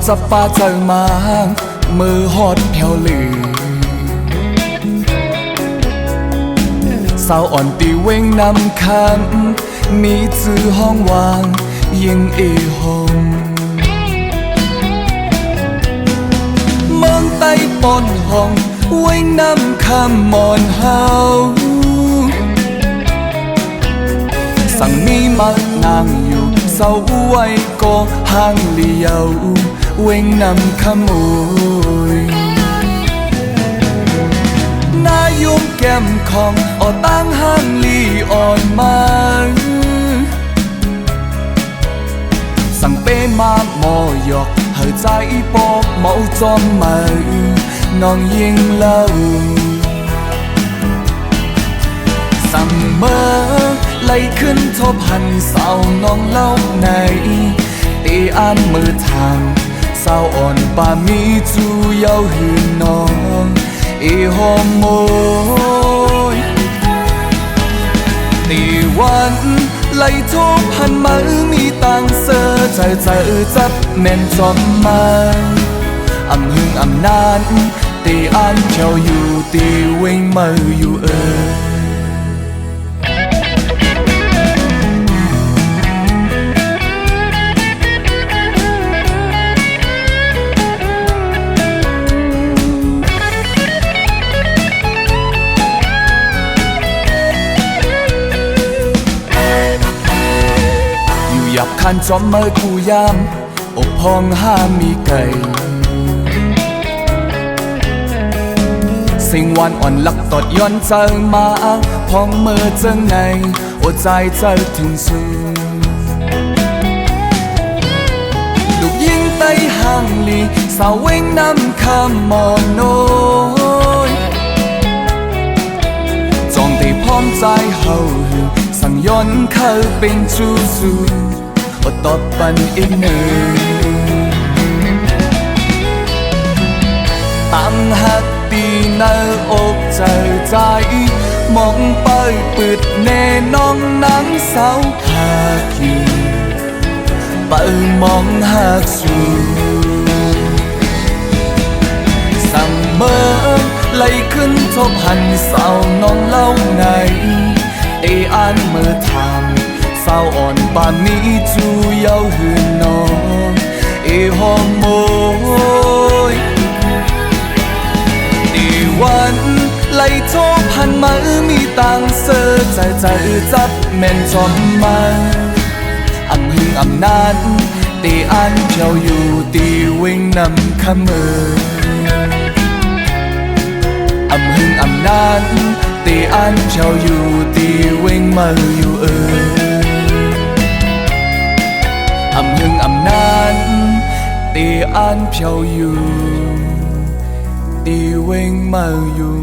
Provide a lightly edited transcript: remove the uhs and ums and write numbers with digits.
จับปาเจอมามือฮอดเพียวหลือสาวอ่อนตีเว้งนำคำมีจื้อห้องวางยิงเอหงเมืองใต้ปนห้องเว้งนำคำมอนเฮาสั่งมีมักนางอยู่เศร้าไว้ก็ห่างเลียวเว้งนำขโมยนายุ่มแก้มของออตั้งห่างลีอ่อนมาสั่งเป้มาหมอหยอกเฮอใจปอกเมาจอมมาน้องยิงเล่าสั่งเมื่อไล่ขึ้นทบหันสาวน้องเล่าในตีอ่านมือทางสาวอ่อนป่ามีจูเยาหืนน้องหอมโมยตีวันไล่ทบหันมือมีตังเสือใจจับแม่นจอมมาอำหึงอำนานตีอ่านเขียวอยู่ตีเว้งมืออยู่หยับคันจอมเมื่อกูยามอบพองห้ามีไก่สิ่งวันอ่อนหลักตอดย้อนเจอมาพองเมื่อเจอในอดใจเจอถึงสูงลูกยิงไต้ห่างลีสาวเว้งน้ำคำมอนโนยจองตีพร้อมใจเฮาสั่งย้อนเข้าเป็นจูซูอดตอบปันอีกหนึ่งตั้งหักตีเนื้ออกเจอใจมองไปปิดแน่น้องนังสาวขาคิวไปมองหักสูสั่งเมื่อไล่ขึ้นทบหันสาวน้องเล่าไงอ่านเมื่อทางสาวอ่อนป่ามีจูเยาหืนน้องหอมโมยตีวันไล่ทบหันมือมีตังเสือใจจับแม่นจอมมาอำหึงอำนานตีอ่านเขียวอยู่ตีเว้งนำขมืออำหึงอำนานตีอ่านเขียวอยู่ตีเว้งมืออยู่อำหึงอำนานตีอ่านเพียวอยู่ตีเว้งมืออยู่